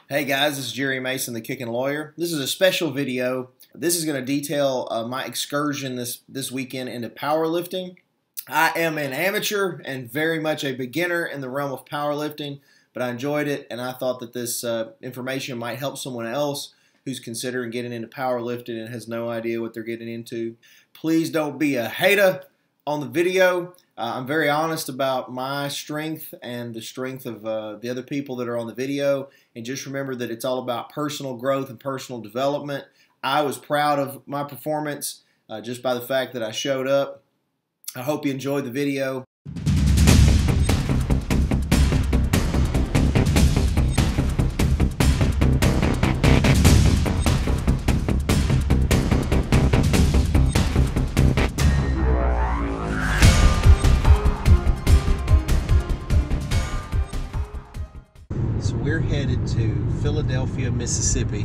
Hey guys, this is Jerry Mason, the Kickin Lawyer. This is a special video. This is going to detail my excursion this weekend into powerlifting. I am an amateur and very much a beginner in the realm of powerlifting, but I enjoyed it and I thought that this information might help someone else who's considering getting into powerlifting and has no idea what they're getting into. Please don't be a hater on the video. I'm very honest about my strength and the strength of the other people that are on the video. And just remember that it's all about personal growth and personal development. I was proud of my performance just by the fact that I showed up. I hope you enjoyed the video. We're headed to Philadelphia, Mississippi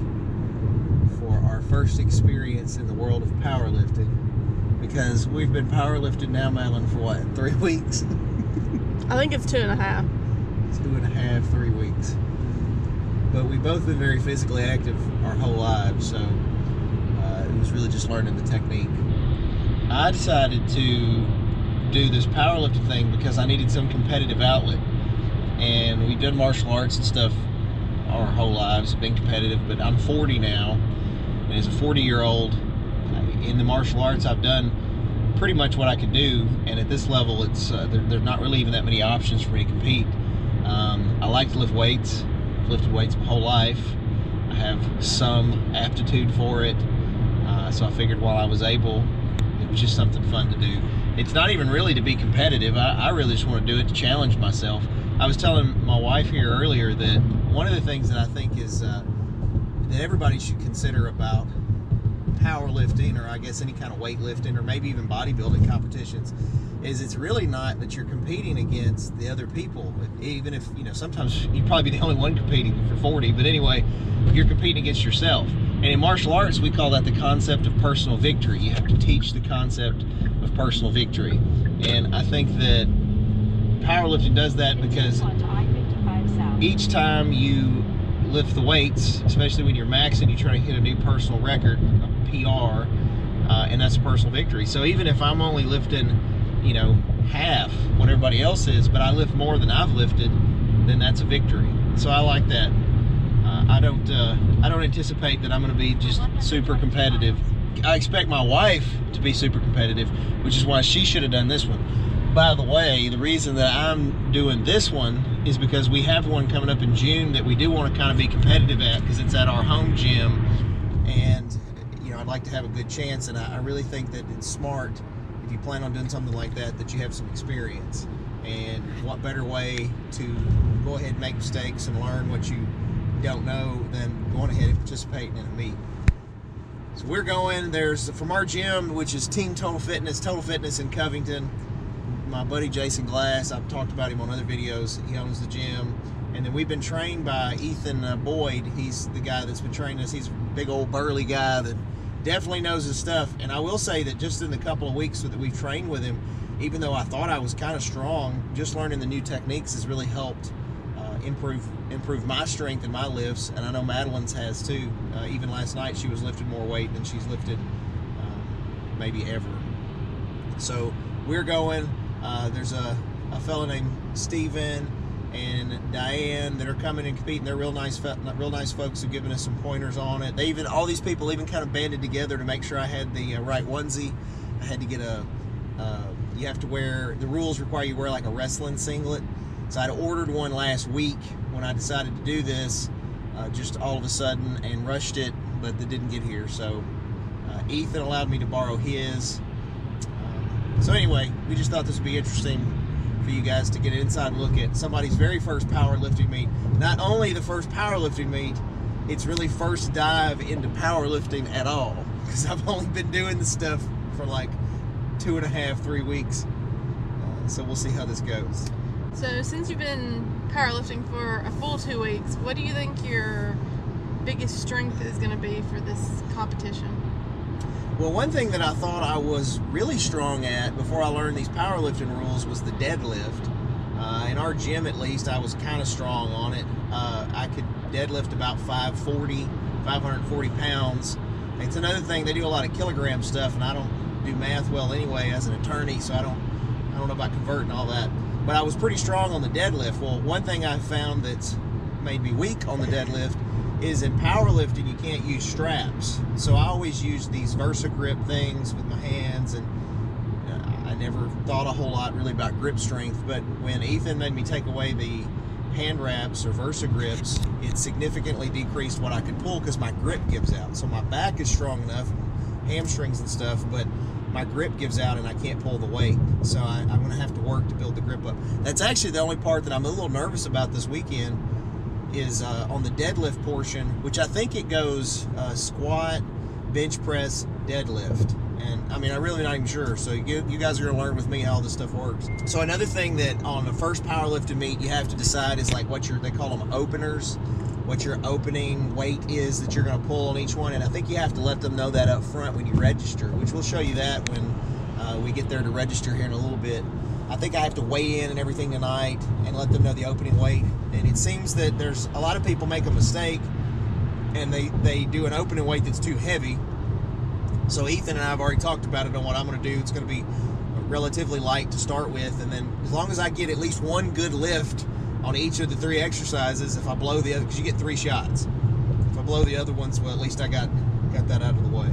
for our first experience in the world of powerlifting, because we've been powerlifting now, Madeline, for what, 3 weeks? I think it's 2.5. 2.5, 3 weeks. But we've both been very physically active our whole lives, so it was really just learning the technique. I decided to do this powerlifting thing because I needed some competitive outlet. And we've done martial arts and stuff our whole lives, been competitive, but I'm 40 now, and as a 40-year-old in the martial arts, I've done pretty much what I could do, and at this level, it's there's not really even that many options for me to compete. I like to lift weights. I've lifted weights my whole life. I have some aptitude for it, so I figured while I was able, it was just something fun to do. It's not even really to be competitive. I really just want to do it to challenge myself. I was telling my wife here earlier that one of the things that I think is that everybody should consider about powerlifting, or I guess any kind of weightlifting, or maybe even bodybuilding competitions, is it's really not that you're competing against the other people. Even if, you know, sometimes you'd probably be the only one competing if you're 40, but anyway, you're competing against yourself. And in martial arts, we call that the concept of personal victory. You have to teach the concept of personal victory. And I think that powerlifting does that because each time you lift the weights, especially when you're maxing, you try to hit a new personal record, a PR, and that's a personal victory. So even if I'm only lifting, you know, half what everybody else is, but I lift more than I've lifted, then that's a victory. So I like that. I don't anticipate that I'm going to be just super competitive. I expect my wife to be super competitive, which is why she should have done this one. By the way, the reason that I'm doing this one is because we have one coming up in June that we do want to kind of be competitive at, because it's at our home gym, and you know, I'd like to have a good chance, and I really think that it's smart, if you plan on doing something like that, that you have some experience. And what better way to go ahead and make mistakes and learn what you don't know than going ahead and participating in a meet. So we're going, there's from our gym, which is Team Total Fitness in Covington. My buddy Jason Glass, I've talked about him on other videos. He owns the gym. And then we've been trained by Ethan Boyd. He's the guy that's been training us. He's a big old burly guy that definitely knows his stuff. And I will say that just in the couple of weeks that we've trained with him, even though I thought I was kind of strong, just learning the new techniques has really helped improve my strength and my lifts. And I know Madeline's has too. Even last night she was lifting more weight than she's lifted maybe ever. So we're going. There's a fellow named Steven and Diane that are coming and competing. They're real nice folks who've given us some pointers on it. All these people even kind of banded together to make sure I had the right onesie. I had to get you have to wear, the rules require you wear like a wrestling singlet. So I'd ordered one last week when I decided to do this, just all of a sudden, and rushed it, but it didn't get here. So Ethan allowed me to borrow his. So anyway, we just thought this would be interesting for you guys to get an inside look at somebody's very first powerlifting meet. Not only the first powerlifting meet, it's really first dive into powerlifting at all, because I've only been doing this stuff for like 2.5, 3 weeks. So we'll see how this goes. So since you've been powerlifting for a full 2 weeks, what do you think your biggest strength is going to be for this competition? Well, one thing that I thought I was really strong at before I learned these powerlifting rules was the deadlift. In our gym, at least, I was kind of strong on it. I could deadlift about 540 pounds. It's another thing, they do a lot of kilogram stuff, and I don't do math well anyway as an attorney, so I don't know about converting all that. But I was pretty strong on the deadlift. Well, one thing I found that's made me weak on the deadlift is in powerlifting, you can't use straps. So I always use these VersaGrip things with my hands, and I never thought a whole lot really about grip strength. But when Ethan made me take away the hand wraps or VersaGrips, it significantly decreased what I could pull because my grip gives out. So my back is strong enough, hamstrings and stuff, but my grip gives out and I can't pull the weight. So I'm going to have to work to build the grip up. That's actually the only part that I'm a little nervous about this weekend is on the deadlift portion, which I think it goes squat, bench press, deadlift. And I mean, I'm really not even sure. So you guys are going to learn with me how all this stuff works. So another thing that on the first powerlifting meet you have to decide is like they call them openers, what your opening weight is that you're going to pull on each one. And I think you have to let them know that up front when you register, which we'll show you that when we get there to register here in a little bit. I think I have to weigh in and everything tonight and let them know the opening weight. And it seems that there's a lot of people make a mistake and they do an opening weight that's too heavy. So Ethan and I have already talked about it on what I'm going to do. It's going to be relatively light to start with, and then as long as I get at least one good lift on each of the 3 exercises, if I blow the other, because you get 3 shots. If I blow the other ones, well, at least I got that out of the way.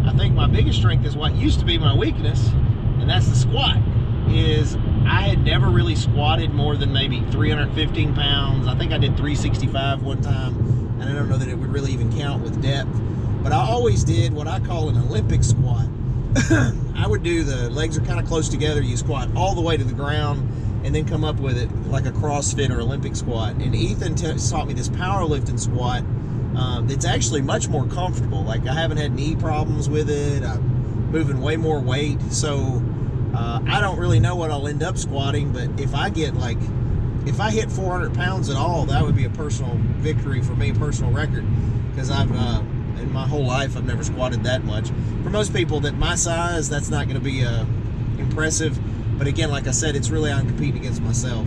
I think my biggest strength is what used to be my weakness, and that's the squat. Is I had never really squatted more than maybe 315 pounds. I think I did 365 one time, and I don't know that it would really even count with depth. But I always did what I call an Olympic squat. I would do the legs are kind of close together. You squat all the way to the ground and then come up with it like a CrossFit or Olympic squat. And Ethan taught me this powerlifting squat that's actually much more comfortable. Like I haven't had knee problems with it. I'm moving way more weight. So I don't really know what I'll end up squatting, but if I hit 400 pounds at all, that would be a personal victory for me, a personal record. Because in my whole life, I've never squatted that much. For most people that my size, that's not going to be impressive. But again, like I said, it's really I'm competing against myself.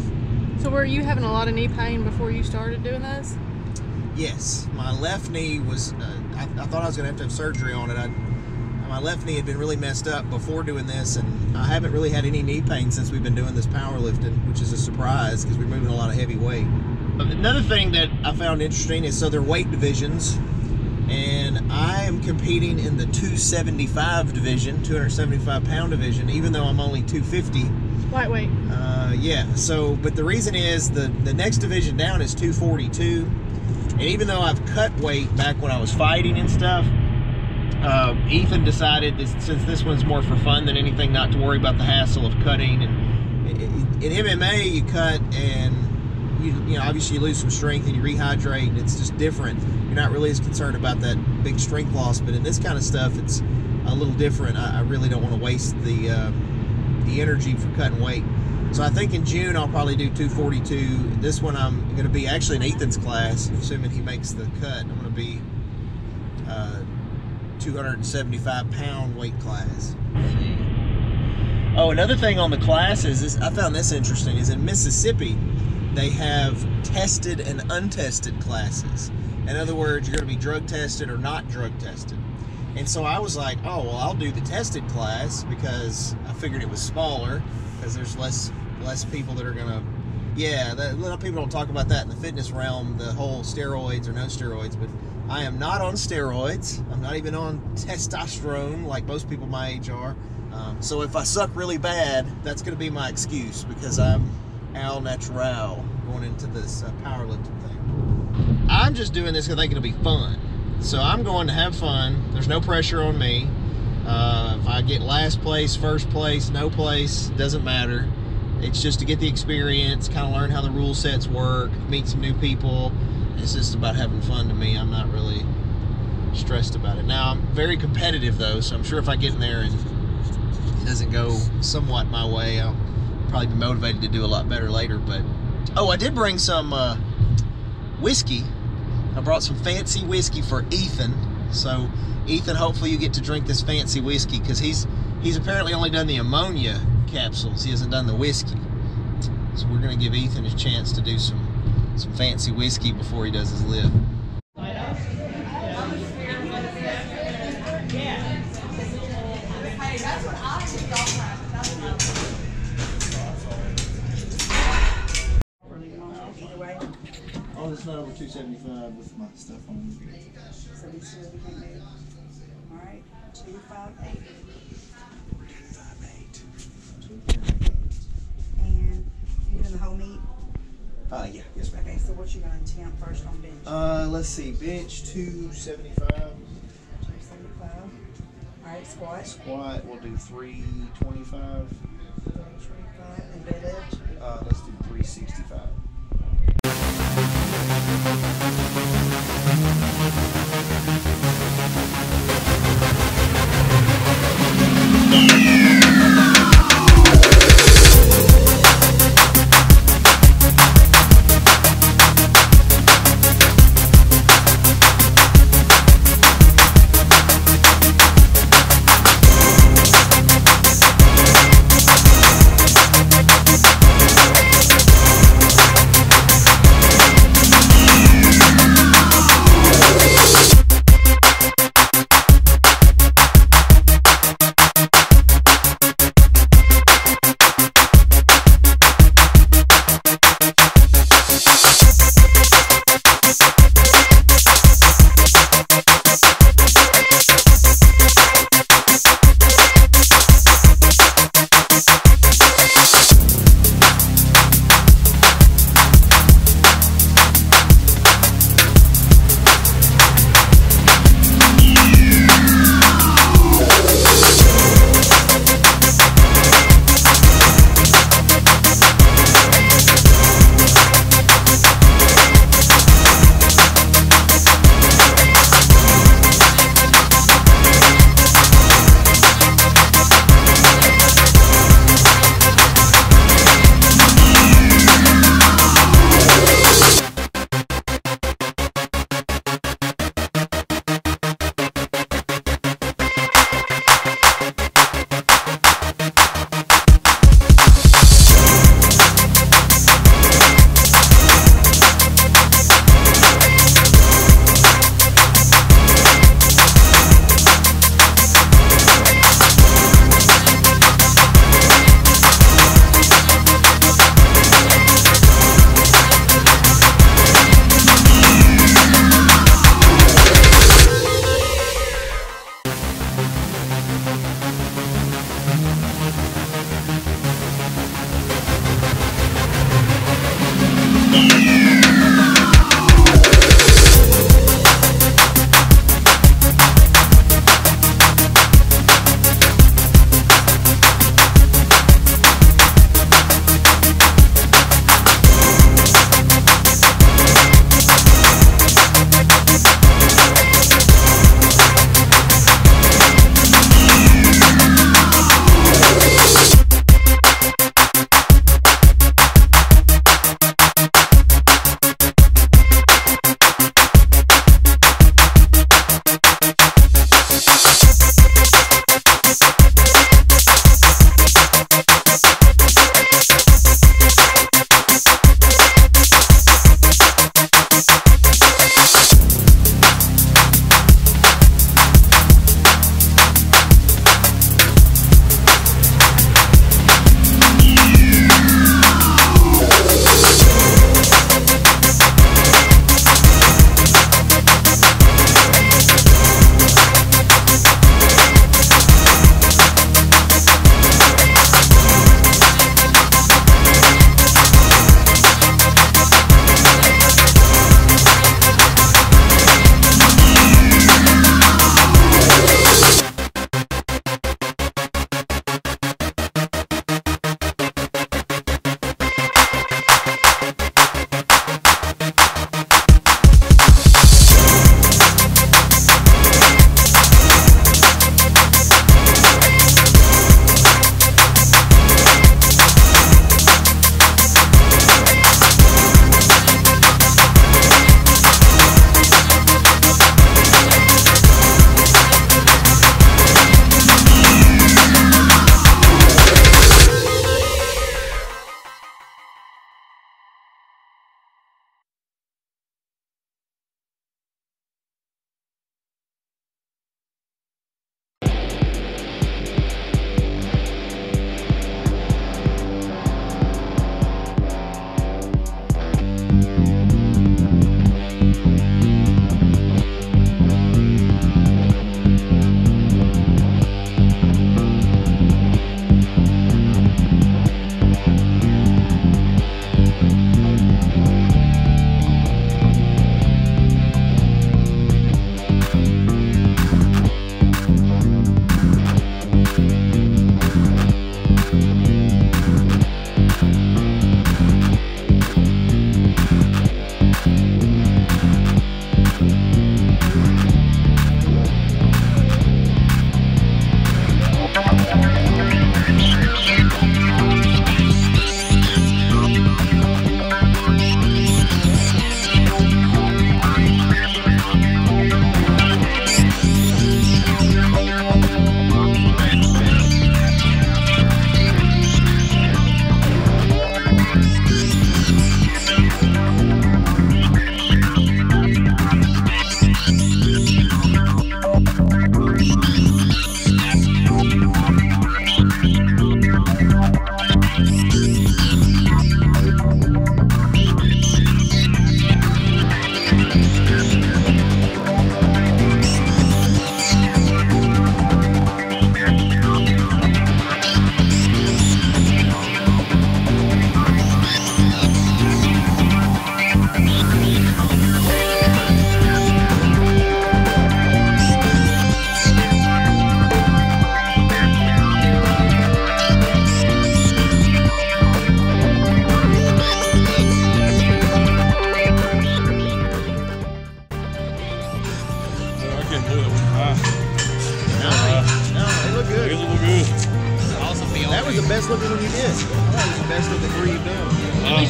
So were you having a lot of knee pain before you started doing this? Yes. My left knee was, I thought I was going to have surgery on it. My left knee had been really messed up before doing this, and I haven't really had any knee pain since we've been doing this powerlifting, which is a surprise because we're moving a lot of heavy weight. Another thing that I found interesting is, so they're weight divisions. And I am competing in the 275 division, 275 pound division, even though I'm only 250. Lightweight. Yeah, so, but the reason is the next division down is 242. And even though I've cut weight back when I was fighting and stuff, Ethan decided since this one's more for fun than anything, not to worry about the hassle of cutting. And in MMA, you cut and you know, obviously you lose some strength and you rehydrate, and it's just different. You're not really as concerned about that big strength loss, but in this kind of stuff, it's a little different. I really don't want to waste the energy for cutting weight. So I think in June I'll probably do 242. This one I'm going to be actually in Ethan's class, assuming he makes the cut. I'm going to be 275 pound weight class. Oh, another thing on the classes is, I found this interesting, is in Mississippi they have tested and untested classes. In other words, you're going to be drug tested or not drug tested. And so I was like, oh, well, I'll do the tested class because I figured it was smaller because there's less people that are going to, yeah, a lot of people don't talk about that in the fitness realm, the whole steroids or no steroids, but I am not on steroids. I'm not even on testosterone like most people my age are. So if I suck really bad, that's going to be my excuse because I'm al natural going into this powerlifting thing. I'm just doing this because I think it'll be fun. So I'm going to have fun. There's no pressure on me. If I get last place, first place, no place, doesn't matter. It's just to get the experience, kind of learn how the rule sets work, meet some new people. It's just about having fun to me. I'm not really stressed about it. Now, I'm very competitive though, so I'm sure if I get in there and it doesn't go somewhat my way, I'll probably be motivated to do a lot better later. But oh, I did bring some whiskey. I brought some fancy whiskey for Ethan. So Ethan, hopefully you get to drink this fancy whiskey because he's apparently only done the ammonia capsules. He hasn't done the whiskey. So we're going to give Ethan a chance to do some fancy whiskey before he does his lift. Oh, it's not over 275 with my stuff on. So we still we can move. All right, 258. 258. And you're doing the whole meet? Yeah, yes ma'am. Okay, so what you gonna attempt first on bench? Let's see, bench 275. 275. All right, squat. Squat, we'll do 325. 325. And deadlift? Let's do 365.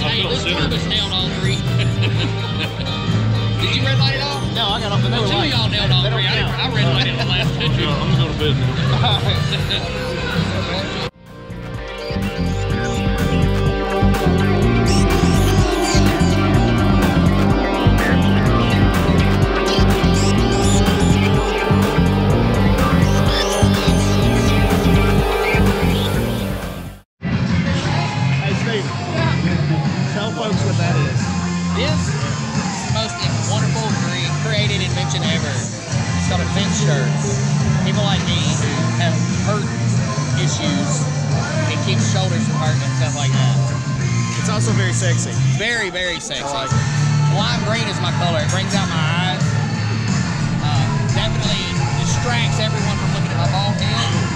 Hey, this Thomas nailed all three. Did you red light it off? No, I got off the middle. Two of y'all nailed all three. I red lighted the last two. I'm just going to bed now. Hey, Steve. Tell folks what that is. This is the most wonderful created invention ever. It's called a fence shirt. People like me who have hurt issues, it keeps shoulders from hurting and stuff like that. It's also very sexy. Very, very sexy. I like it. Lime green is my color. It brings out my eyes. Definitely distracts everyone from looking at my bald head.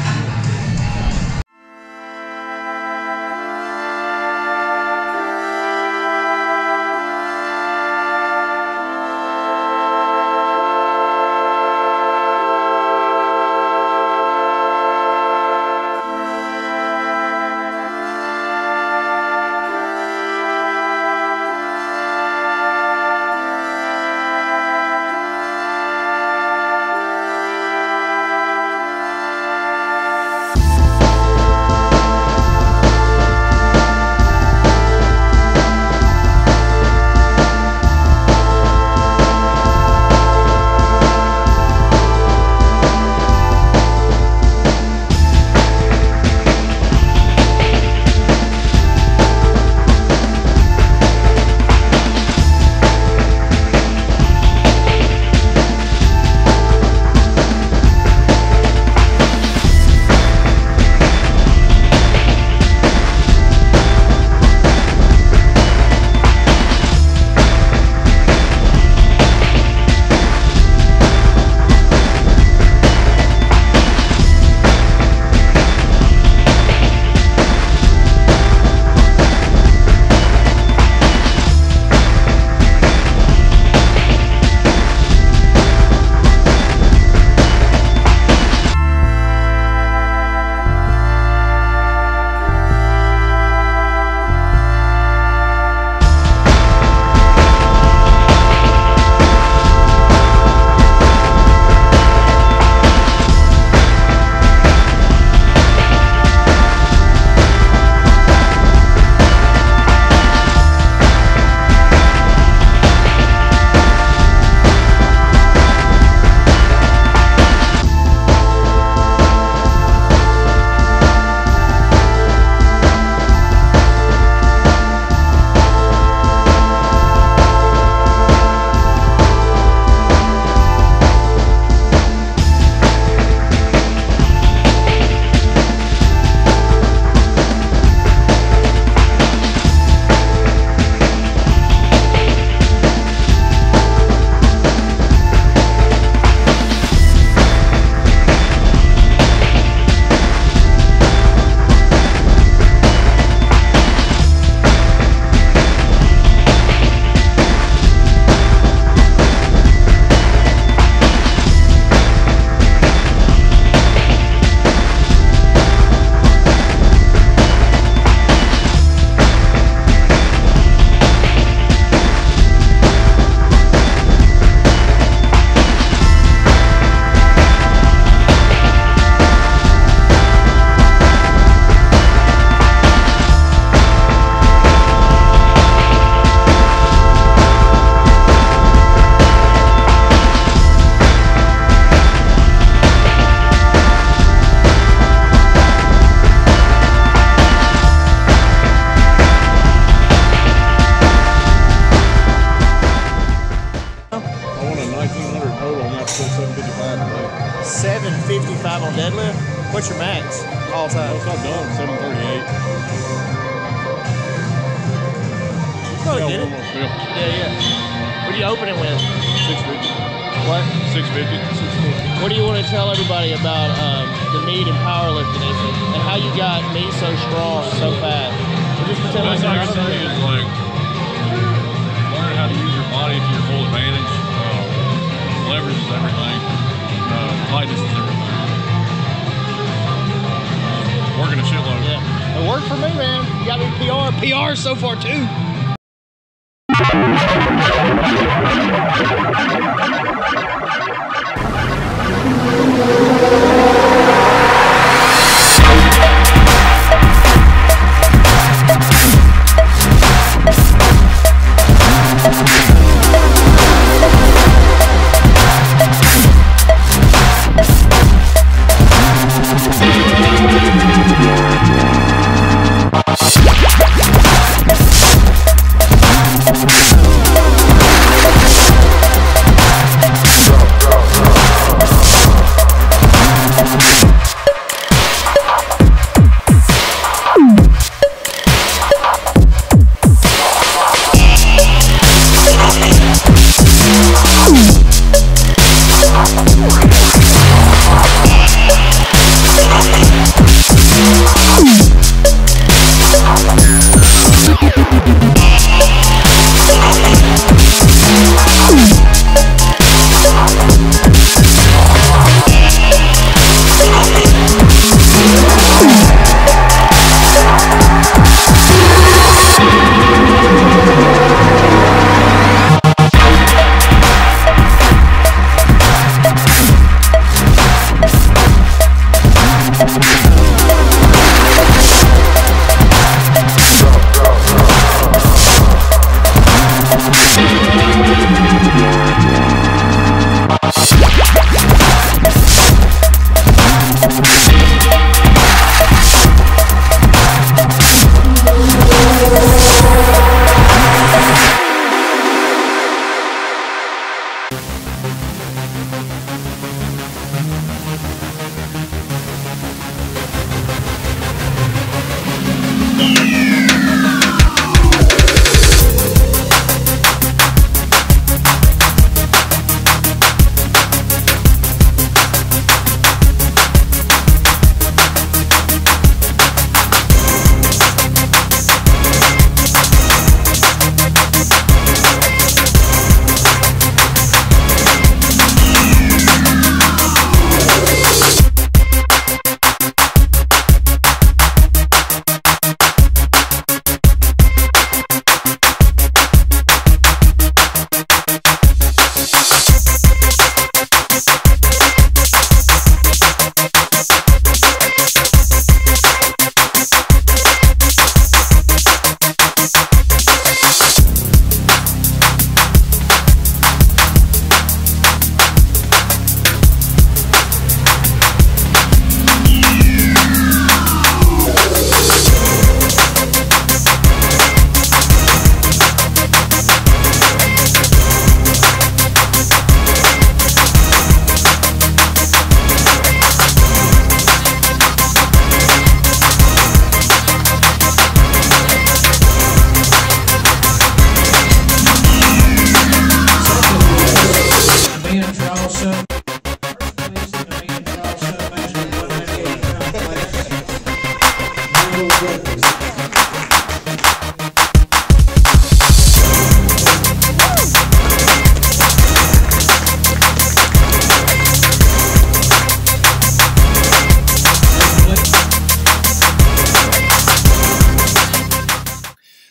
on deadlift? What's your max all time? Most I've done 738. Probably get it. Yeah. Yeah. What are you opening with? 650. What? 650. 650. What do you want to tell everybody about the meet and powerlifting and how you got me so strong so fast? Or just pretend Best I like can say is like learn how to use your body to your full advantage. Leverage is everything. Lightness is everything. Working a shitload. Yeah. It worked for me, man. You got me PR so far too.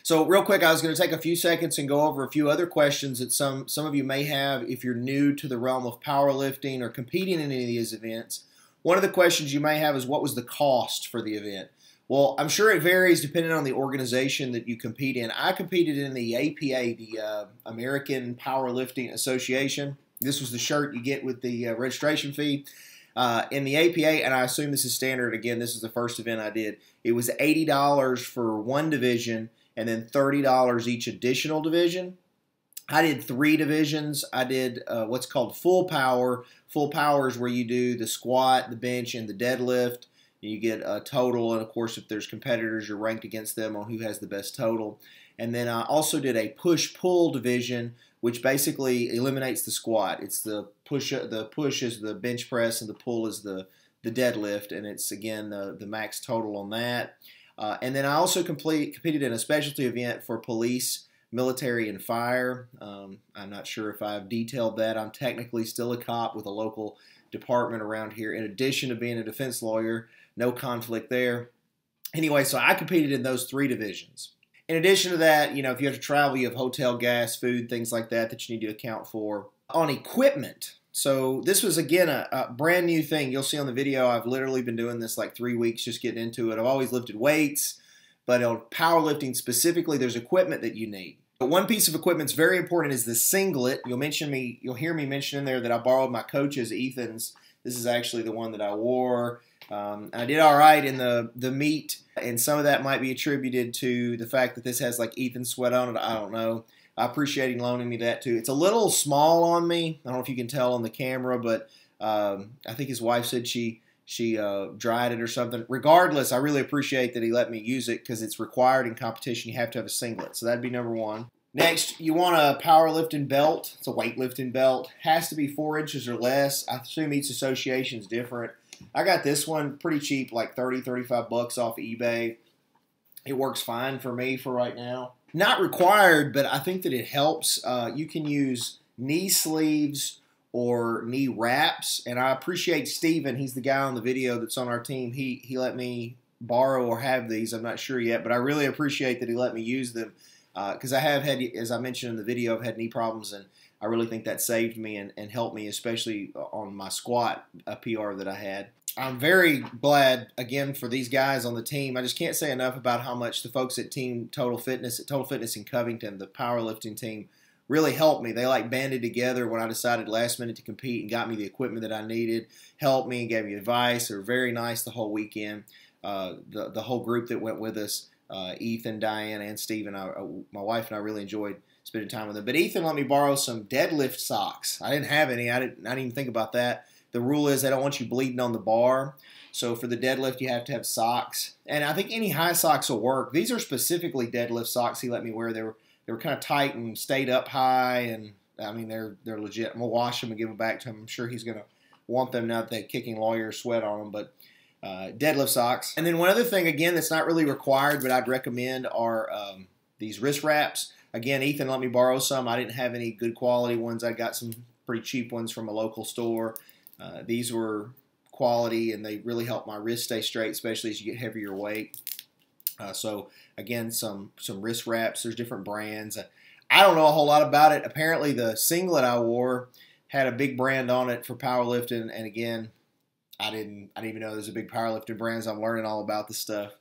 So real quick, I was going to take a few seconds and go over a few other questions that some of you may have if you're new to the realm of powerlifting or competing in any of these events. One of the questions you may have is, what was the cost for the event? Well, I'm sure it varies depending on the organization that you compete in. I competed in the APA, the American Powerlifting Association. This was the shirt you get with the registration fee. In the APA, and I assume this is standard, again, this is the first event I did, it was $80 for one division and then $30 each additional division. I did 3 divisions. I did what's called full power. Full power is where you do the squat, the bench, and the deadlift. You get a total, and of course, if there's competitors, you're ranked against them on who has the best total. And then I also did a push-pull division, which basically eliminates the squat. It's the push is the bench press, and the pull is the deadlift, and it's again the max total on that. And then I also competed in a specialty event for police, military, and fire. I'm not sure if I've detailed that. I'm technically still a cop with a local department around here, in addition to being a defense lawyer. No conflict there. Anyway, so I competed in those 3 divisions. In addition to that, you know, if you have to travel, you have hotel, gas, food, things like that that you need to account for. On equipment, so this was, again, a brand new thing. You'll see on the video, I've literally been doing this like 3 weeks, just getting into it. I've always lifted weights, but on powerlifting specifically, there's equipment that you need. But one piece of equipment that's very important is the singlet. You'll hear me mention in there that I borrowed my coach's, Ethan's. This is actually the one that I wore. I did all right in the meet, and some of that might be attributed to the fact that this has like Ethan sweat on it. I don't know. I appreciate him loaning me that too. It's a little small on me. I don't know if you can tell on the camera, but I think his wife said she dried it or something. Regardless, I really appreciate that he let me use it because it's required in competition. You have to have a singlet, so that'd be number one. Next, you want a powerlifting belt. It's a weightlifting belt. Has to be 4 inches or less. I assume each association is different. I got this one pretty cheap, like 30, 35 bucks off eBay. It works fine for me for right now. Not required, but I think that it helps. You can use knee sleeves or knee wraps, and I appreciate Steven. He's the guy on the video that's on our team. He let me borrow or have these. I'm not sure yet, but I really appreciate that he let me use them because I have had, as I mentioned in the video, I've had knee problems, and I really think that saved me and helped me, especially on my squat PR that I had. I'm very glad, again, for these guys on the team. I just can't say enough about how much the folks at Total Fitness in Covington, the powerlifting team, really helped me. They like banded together when I decided last minute to compete and got me the equipment that I needed, helped me and gave me advice. They were very nice the whole weekend. The whole group that went with us, Ethan, Diane, and Steven, my wife and I really enjoyed spending time with them. But Ethan let me borrow some Deadlift Socks. I didn't have any. I didn't even think about that. The rule is they don't want you bleeding on the bar. So for the deadlift, you have to have socks. And I think any high socks will work. These are specifically Deadlift Socks he let me wear. They were kind of tight and stayed up high. And, I mean, they're legit. I'm going to wash them and give them back to him. I'm sure he's going to want them now that that Kicking lawyer sweat on them. But Deadlift Socks. And then one other thing, again, that's not really required, but I'd recommend are these wrist wraps. Again, Ethan let me borrow some. I didn't have any good quality ones. I got some pretty cheap ones from a local store. These were quality, and they really help my wrist stay straight, especially as you get heavier weight. So, again, some wrist wraps. There's different brands. I don't know a whole lot about it. Apparently, the singlet I wore had a big brand on it for powerlifting, and again, I didn't even know there's a big powerlifting brand, so I'm learning all about this stuff.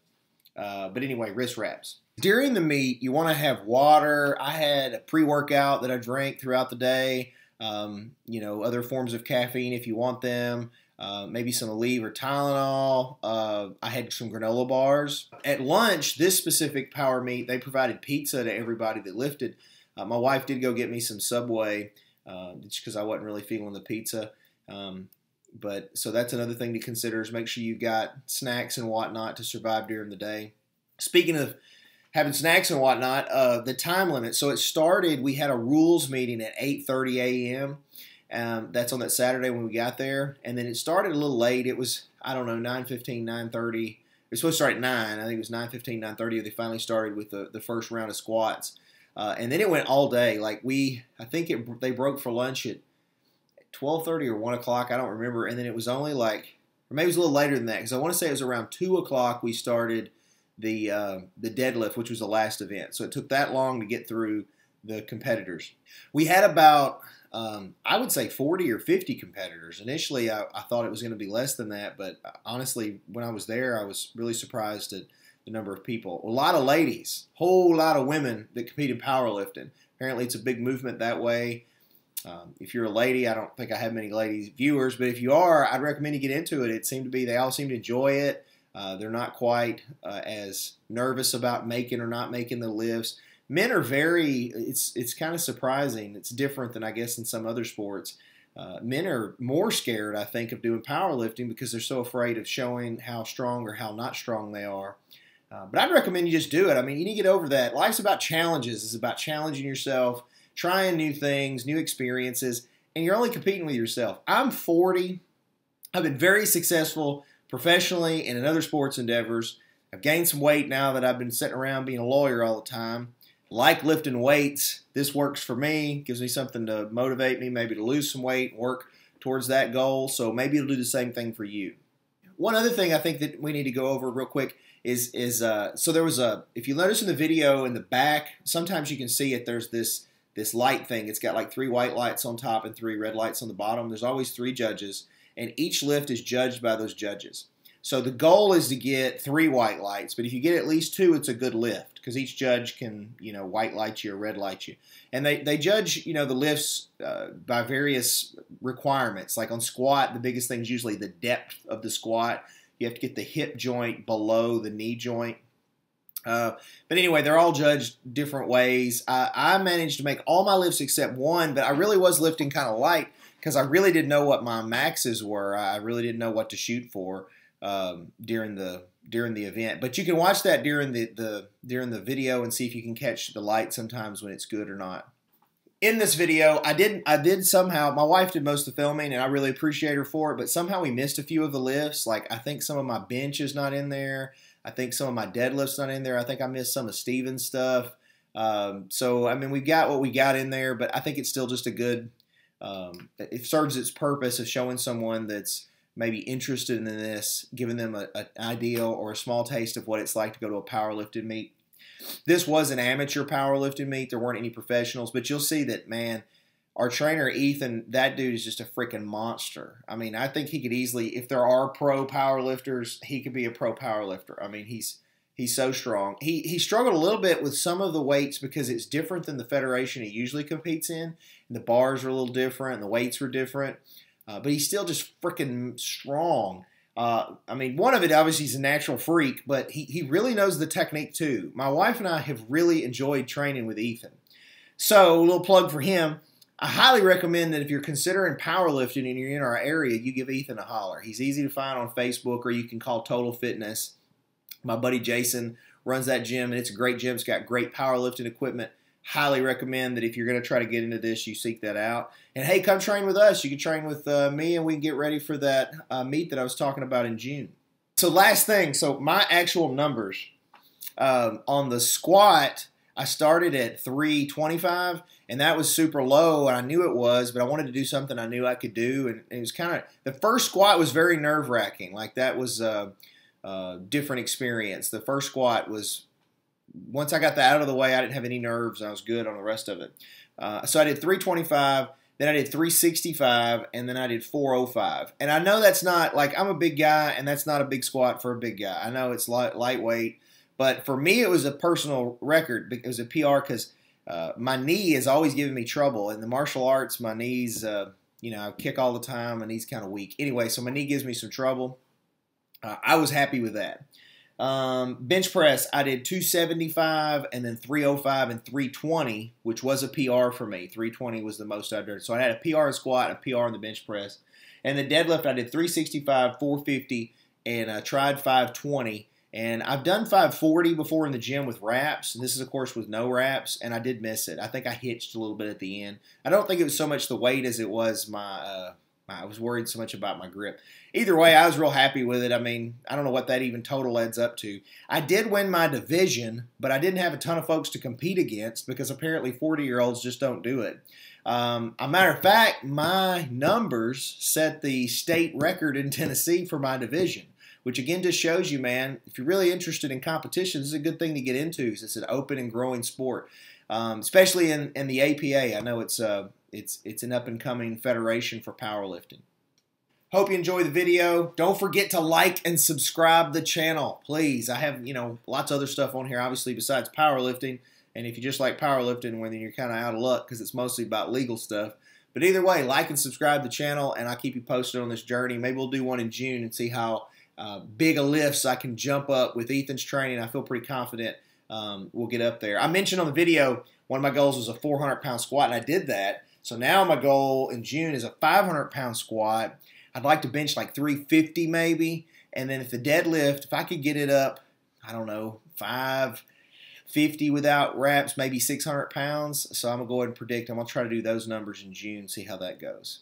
But anyway, wrist wraps. During the meet, you want to have water. I had a pre-workout that I drank throughout the day. You know, other forms of caffeine if you want them. Maybe some Aleve or Tylenol. I had some granola bars. At lunch, this specific power meet, they provided pizza to everybody that lifted. My wife did go get me some Subway just because I wasn't really feeling the pizza. But so that's another thing to consider is make sure you've got snacks and whatnot to survive during the day. Speaking of having snacks and whatnot, the time limit. So it started, we had a rules meeting at 8:30 a.m. That's on that Saturday when we got there. And then it started a little late. It was, I don't know, 9:15, 9:30. It was supposed to start at 9. I think it was 9:15, 9:30. They finally started with the first round of squats. And then it went all day. Like I think they broke for lunch at 12:30 or 1 o'clock. I don't remember. And then it was only like, or maybe it was a little later than that, because I want to say it was around 2 o'clock we started the deadlift, which was the last event. So it took that long to get through the competitors. We had about, I would say 40 or 50 competitors. Initially, I thought it was going to be less than that, but honestly, when I was there, I was really surprised at the number of people. A lot of ladies, whole lot of women that compete in powerlifting. Apparently, it's a big movement that way. If you're a lady, I don't think I have many ladies viewers, but if you are, I'd recommend you get into it. They all seem to enjoy it. They're not quite as nervous about making or not making the lifts. Men are it's kind of surprising. It's different than I guess in some other sports. Men are more scared, I think, of doing powerlifting because they're so afraid of showing how strong or how not strong they are. But I'd recommend you just do it. I mean, you need to get over that. Life's about challenges. It's about challenging yourself, trying new things, new experiences, and you're only competing with yourself. I'm 40. I've been very successful professionally and in other sports endeavors. I've gained some weight now that I've been sitting around being a lawyer all the time. Like lifting weights. This works for me. Gives me something to motivate me, maybe to lose some weight and work towards that goal. So maybe it'll do the same thing for you. One other thing I think that we need to go over real quick is so there was if you notice in the video in the back, sometimes you can see it. There's this light thing. It's got like 3 white lights on top and 3 red lights on the bottom. There's always 3 judges, and each lift is judged by those judges. So the goal is to get 3 white lights, but if you get at least 2, it's a good lift because each judge can, white light you or red light you. And they judge, the lifts by various requirements. Like on squat, the biggest thing is usually the depth of the squat. You have to get the hip joint below the knee joint. But anyway, they're all judged different ways. I managed to make all my lifts except one, but I really was lifting kind of light because I really didn't know what my maxes were. I really didn't know what to shoot for during the event. But you can watch that during the video and see if you can catch the light sometimes when it's good or not. In this video, I did somehow, my wife did most of the filming, and I really appreciate her for it, but somehow we missed a few of the lifts. Like, I think some of my bench is not in there. I think some of my deadlift's not in there. I think I missed some of Steven's stuff. So, I mean, we got what we got in there, but I think it's still just a good, it serves its purpose of showing someone that's maybe interested in this, giving them an idea or a small taste of what it's like to go to a powerlifting meet. This was an amateur powerlifting meet. There weren't any professionals, but you'll see that, man, our trainer, Ethan, that dude is just a freaking monster. I mean, I think he could easily, if there are pro powerlifters, he could be a pro powerlifter. I mean, he's so strong. He struggled a little bit with some of the weights because it's different than the federation he usually competes in. And the bars are a little different, and the weights were different. But he's still just freaking strong. I mean, one of it, obviously, he's a natural freak, but he really knows the technique, too. My wife and I have really enjoyed training with Ethan. So, a little plug for him. I highly recommend that if you're considering powerlifting and you're in our area, you give Ethan a holler. He's easy to find on Facebook, or you can call Total Fitness. My buddy Jason runs that gym, and it's a great gym. It's got great powerlifting equipment. Highly recommend that if you're going to try to get into this, you seek that out. And hey, come train with us. You can train with me, and we can get ready for that meet that I was talking about in June. So last thing, so my actual numbers. On the squat, I started at 325, and that was super low, and I knew it was, but I wanted to do something I knew I could do, and it was kind of, the first squat was very nerve-wracking. Like, that was a different experience. The first squat was, once I got that out of the way, I didn't have any nerves, and I was good on the rest of it. So I did 325, then I did 365, and then I did 405. And I know that's not, like, I'm a big guy, and that's not a big squat for a big guy. I know it's lightweight, but for me, it was a personal record. It was a PR because my knee is always giving me trouble. In the martial arts, my knees, I kick all the time. My knee's kind of weak. Anyway, so my knee gives me some trouble. I was happy with that. Bench press, I did 275 and then 305 and 320, which was a PR for me. 320 was the most I did. So I had a PR in squat, a PR in the bench press. And the deadlift, I did 365, 450, and I tried 520. And I've done 540 before in the gym with wraps. And this is, of course, with no wraps, and I did miss it. I think I hitched a little bit at the end. I don't think it was so much the weight as it was I was worried so much about my grip. Either way, I was real happy with it. I mean, I don't know what that even total adds up to. I did win my division, but I didn't have a ton of folks to compete against because apparently 40-year-olds just don't do it. A matter of fact, my numbers set the state record in Tennessee for my division, which again just shows you, man, if you're really interested in competition, this is a good thing to get into because it's an open and growing sport, especially in the APA. I know it's an up-and-coming federation for powerlifting. Hope you enjoy the video. Don't forget to like and subscribe the channel, please. I have, lots of other stuff on here, obviously, besides powerlifting. And if you just like powerlifting, well, then you're kind of out of luck because it's mostly about legal stuff. But either way, like and subscribe the channel, and I'll keep you posted on this journey. Maybe we'll do one in June and see how big a lifts I can jump up with Ethan's training. I feel pretty confident we'll get up there. I mentioned on the video one of my goals was a 400-pound squat, and I did that. So now my goal in June is a 500-pound squat. I'd like to bench like 350 maybe. And then if the deadlift, if I could get it up, I don't know, 550 without wraps, maybe 600 pounds. So I'm going to go ahead and predict. I'm going to try to do those numbers in June, see how that goes.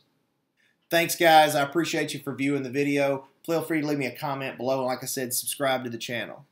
Thanks, guys. I appreciate you for viewing the video. Feel free to leave me a comment below. And like I said, subscribe to the channel.